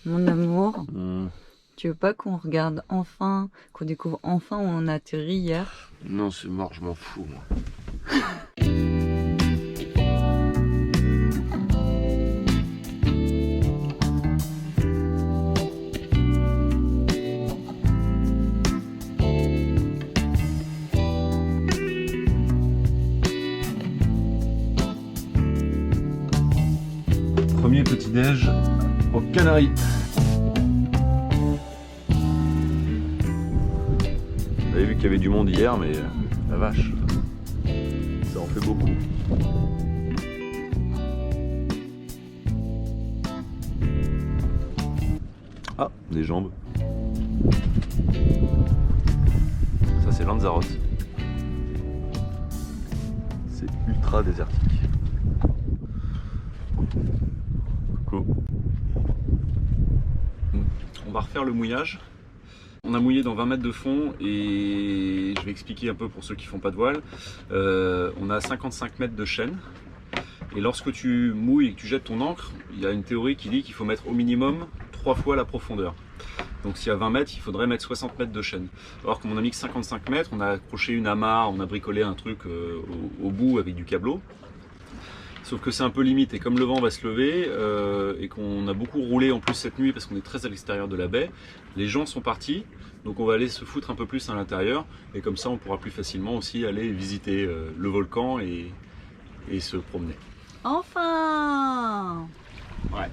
Mon amour, Hmm. tu veux pas qu'on regarde enfin, qu'on découvre enfin où on a atterri hier? Non, c'est mort, je m'en fous, moi. Premier petit-déj aux Canaries. Vous avez vu qu'il y avait du monde hier, mais la vache, ça en fait beaucoup. Ah, des jambes. Ça c'est Lanzarote. C'est ultra désertique. Coucou. On va refaire le mouillage. On a mouillé dans 20 mètres de fond et je vais expliquer un peu pour ceux qui font pas de voile. On a 55 mètres de chaîne. Et lorsque tu mouilles et que tu jettes ton ancre, il y a une théorie qui dit qu'il faut mettre au minimum 3 fois la profondeur. Donc s'il y a 20 mètres, il faudrait mettre 60 mètres de chaîne. Alors comme on a mis que 55 mètres, on a accroché une amarre, on a bricolé un truc au bout avec du câbleau. Sauf que c'est un peu limite et comme le vent va se lever et qu'on a beaucoup roulé en plus cette nuit parce qu'on est très à l'extérieur de la baie, les gens sont partis. Donc on va aller se foutre un peu plus à l'intérieur et comme ça on pourra plus facilement aussi aller visiter le volcan et se promener. Enfin! Ouais.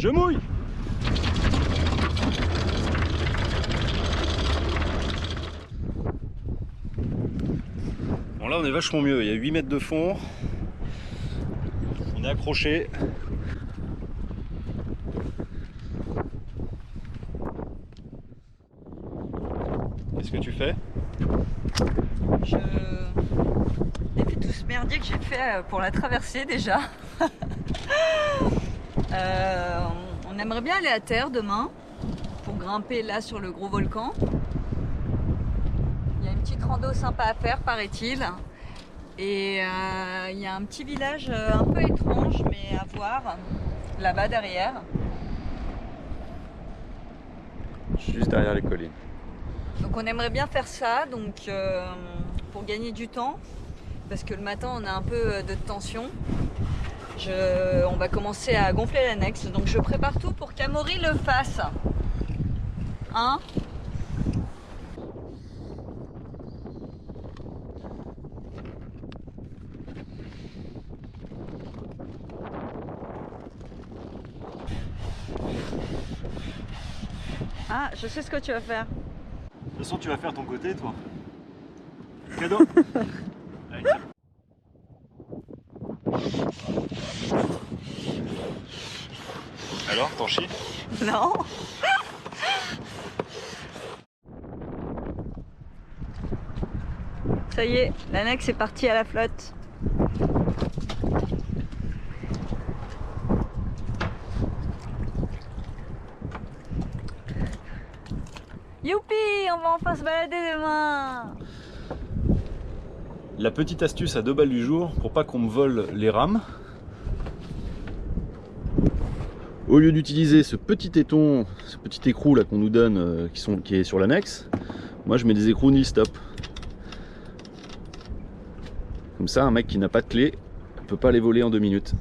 Je mouille! Bon là on est vachement mieux, il y a 8 mètres de fond. On est accroché. Qu'est-ce que tu fais? Je défais tout ce merdier que j'ai fait pour la traversée déjà. On aimerait bien aller à terre demain pour grimper là sur le gros volcan. Il y a une petite rando sympa à faire, paraît-il. Et il y a un petit village un peu étrange, mais à voir là-bas derrière. Juste derrière les collines. Donc on aimerait bien faire ça, donc pour gagner du temps, parce que le matin on a un peu de tension. On va commencer à gonfler l'annexe, donc je prépare tout pour qu'Amaury le fasse. Hein? Ah, je sais ce que tu vas faire. De toute façon tu vas faire ton côté toi. Cadeau. Allez, tiens. Alors, t'en chies? Non? Ça y est, l'annexe est partie à la flotte. Youpi, on va enfin se balader demain. La petite astuce à 2 balles du jour pour pas qu'on me vole les rames. Au lieu d'utiliser ce petit téton, ce petit écrou là qu'on nous donne qui est sur l'annexe, moi je mets des écrous nil stop. Comme ça un mec qui n'a pas de clé ne peut pas les voler en 2 minutes.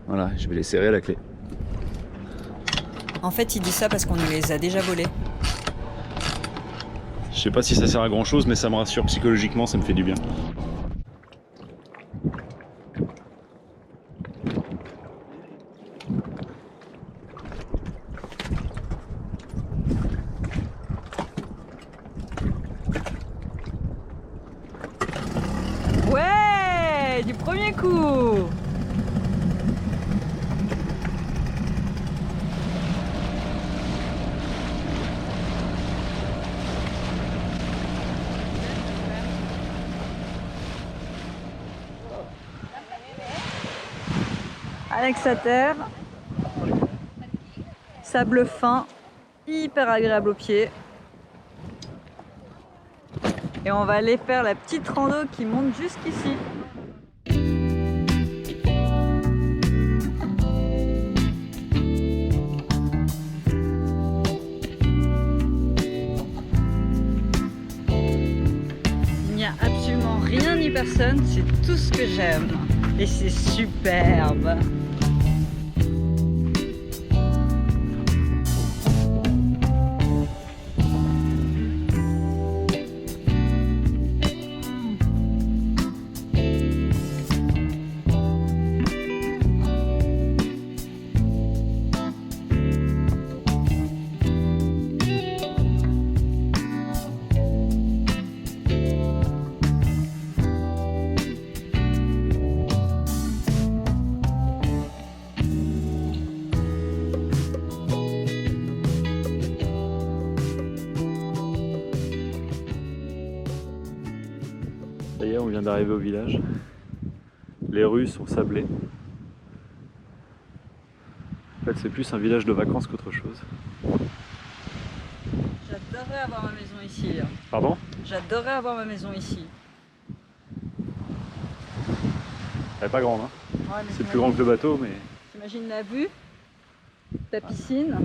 Voilà, je vais les serrer à la clé. En fait, il dit ça parce qu'on nous les a déjà volés. Je sais pas si ça sert à grand chose, mais ça me rassure psychologiquement, ça me fait du bien. Ouais, du premier coup. Annexater, sable fin, hyper agréable aux pieds. Et on va aller faire la petite rando qui monte jusqu'ici. Il n'y a absolument rien ni personne, c'est tout ce que j'aime. Et c'est superbe. Ça y est, on vient d'arriver au village. Les rues sont sablées. En fait, c'est plus un village de vacances qu'autre chose. J'adorerais avoir ma maison ici. Pardon? J'adorerais avoir ma maison ici. Elle est pas grande, hein? Ouais, C'est plus grand que le bateau, mais... T'imagines la vue, ta piscine.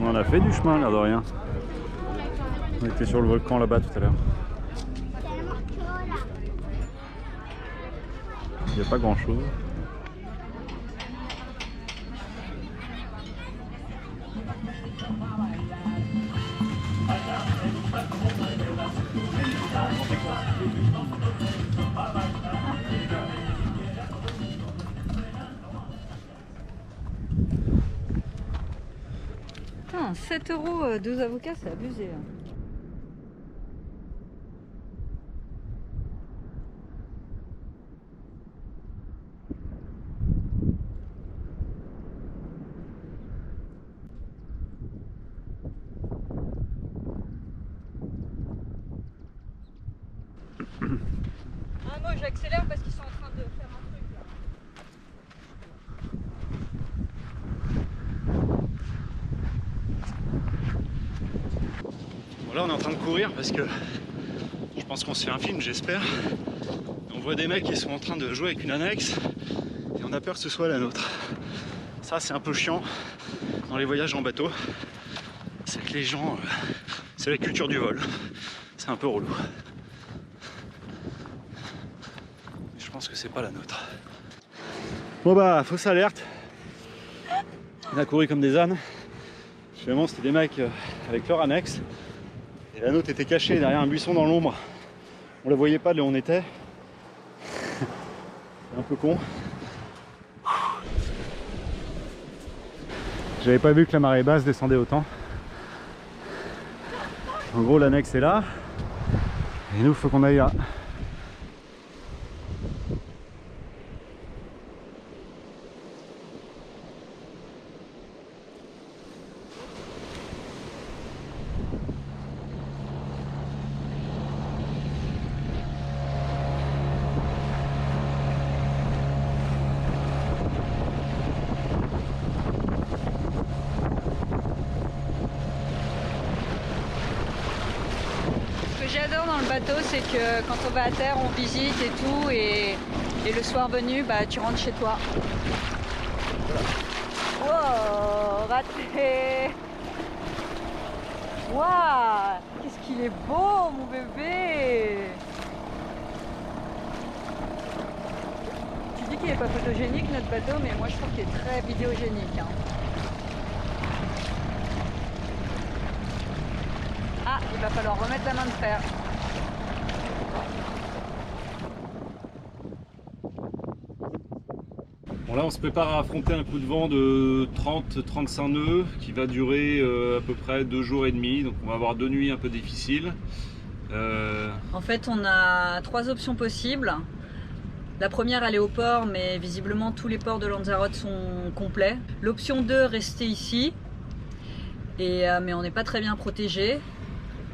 On a fait du chemin, l'air de rien. On était sur le volcan là-bas tout à l'heure. Il n'y a pas grand-chose. Putain, 7 €, 12 avocats, c'est abusé. Ah, moi j'accélère parce qu'ils sont en train de faire un truc là. Bon, là on est en train de courir parce que je pense qu'on se fait un film, j'espère. On voit des mecs qui sont en train de jouer avec une annexe et on a peur que ce soit la nôtre. Ça c'est un peu chiant dans les voyages en bateau. C'est que les gens, c'est la culture du vol. C'est un peu relou. Je pense que c'est pas la nôtre. Bon bah, fausse alerte. On a couru comme des ânes. Finalement c'était des mecs avec leur annexe. Et la nôtre était cachée derrière un buisson dans l'ombre. On la voyait pas de là où on était. C'est un peu con. J'avais pas vu que la marée basse descendait autant. En gros l'annexe est là. Et nous faut qu'on aille là. Ce que j'adore dans le bateau, c'est que quand on va à terre, on visite et tout, et le soir venu, bah, tu rentres chez toi. Wow, raté! Waouh, qu'est-ce qu'il est beau, mon bébé! Tu dis qu'il n'est pas photogénique notre bateau, mais moi je trouve qu'il est très vidéogénique. Hein. Ah, il va falloir remettre la main de fer. Bon là on se prépare à affronter un coup de vent de 30-35 nœuds qui va durer à peu près 2 jours et demi, donc on va avoir 2 nuits un peu difficiles. En fait on a 3 options possibles. La première aller au port, mais visiblement tous les ports de Lanzarote sont complets. L'option 2, rester ici, mais on n'est pas très bien protégé.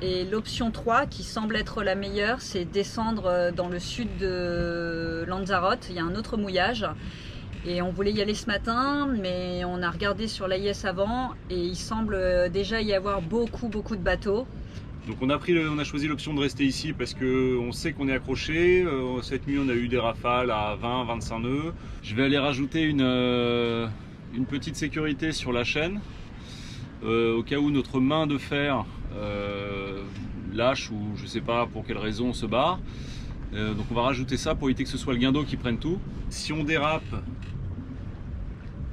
Et l'option 3, qui semble être la meilleure, c'est descendre dans le sud de Lanzarote. Il y a un autre mouillage. Et on voulait y aller ce matin, mais on a regardé sur l'AIS avant et il semble déjà y avoir beaucoup de bateaux. Donc on a choisi l'option de rester ici parce qu'on sait qu'on est accroché. Cette nuit on a eu des rafales à 20-25 nœuds. Je vais aller rajouter une petite sécurité sur la chaîne au cas où notre main de fer lâche ou je sais pas pour quelle raison on se barre. Donc on va rajouter ça pour éviter que ce soit le guindeau qui prenne tout. Si on dérape,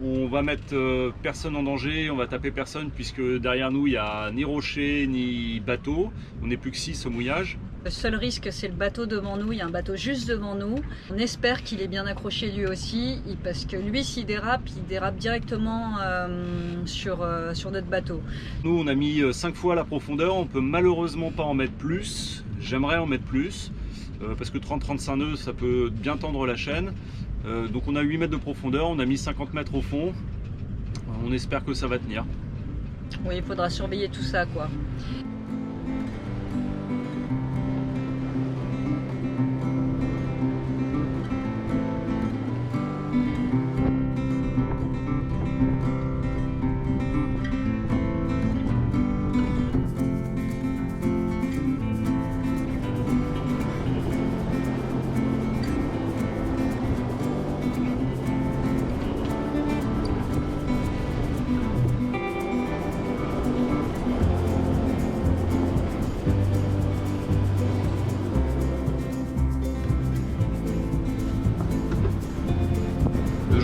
on va mettre personne en danger, on va taper personne puisque derrière nous il n'y a ni rocher ni bateau, on n'est plus que 6 au mouillage. Le seul risque c'est le bateau devant nous, il y a un bateau juste devant nous. On espère qu'il est bien accroché lui aussi parce que lui s'il dérape, il dérape directement sur notre bateau. Nous on a mis 5 fois la profondeur, on peut malheureusement pas en mettre plus, j'aimerais en mettre plus parce que 30-35 nœuds ça peut bien tendre la chaîne. Donc on a 8 mètres de profondeur, on a mis 50 mètres au fond, on espère que ça va tenir. Oui, il faudra surveiller tout ça quoi.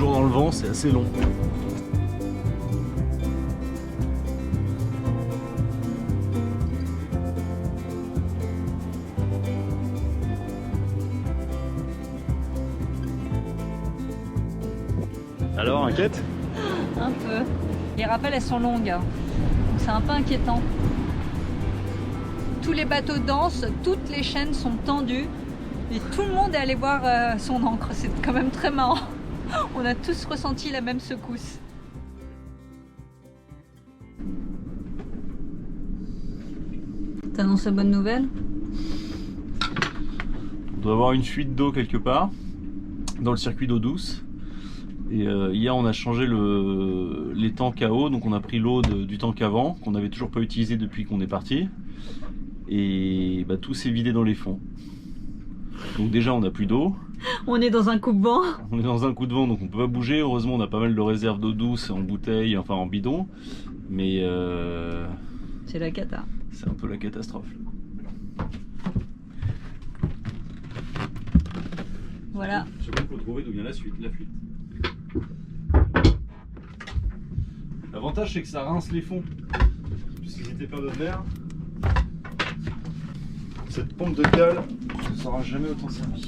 Dans le vent, c'est assez long. Alors, inquiète? Un peu. Les rafales, elles sont longues, donc c'est un peu inquiétant. Tous les bateaux dansent, toutes les chaînes sont tendues et tout le monde est allé voir son ancre. C'est quand même très marrant. On a tous ressenti la même secousse. T'annonces la bonne nouvelle? On doit avoir une fuite d'eau quelque part dans le circuit d'eau douce. Et hier on a changé les tanks à eau, donc on a pris l'eau du tank avant qu'on n'avait toujours pas utilisé depuis qu'on est parti. Et bah, tout s'est vidé dans les fonds. Donc déjà on n'a plus d'eau. On est dans un coup de vent. On est dans un coup de vent donc on peut pas bouger. Heureusement on a pas mal de réserves d'eau douce en bouteille, enfin en bidon. Mais c'est la cata. C'est un peu la catastrophe. Voilà. Je sais pas, il faut trouver d'où vient la fuite. L'avantage c'est que ça rince les fonds. Puisqu'ils étaient pleins de verre. Cette pompe de cale ne sera jamais autant servie.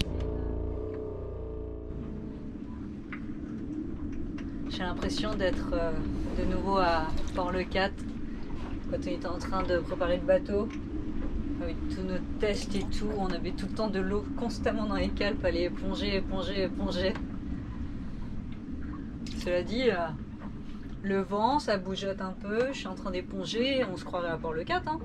J'ai l'impression d'être de nouveau à Port-le-Cat quand on était en train de préparer le bateau. Avec tous nos tests et tout, on avait tout le temps de l'eau constamment dans les cales, fallait éponger. Cela dit, le vent, ça bougeote un peu, je suis en train d'éponger, on se croirait à Port-le-Cat. Hein.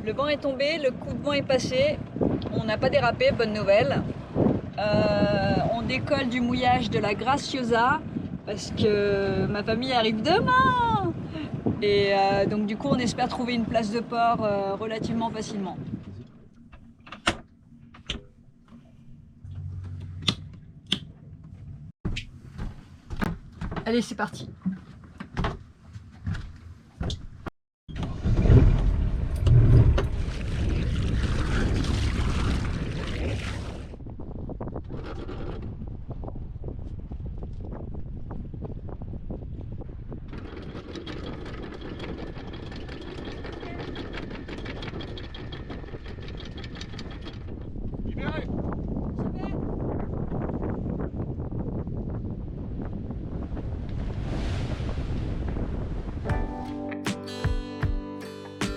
Le vent est tombé, le coup de vent est passé, on n'a pas dérapé, bonne nouvelle. On décolle du mouillage de la Graciosa parce que ma famille arrive demain et donc du coup on espère trouver une place de port relativement facilement. Allez, c'est parti.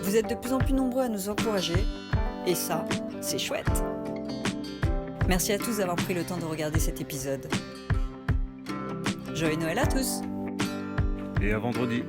Vous êtes de plus en plus nombreux à nous encourager, et ça, c'est chouette. Merci à tous d'avoir pris le temps de regarder cet épisode. Joyeux Noël à tous! Et à vendredi.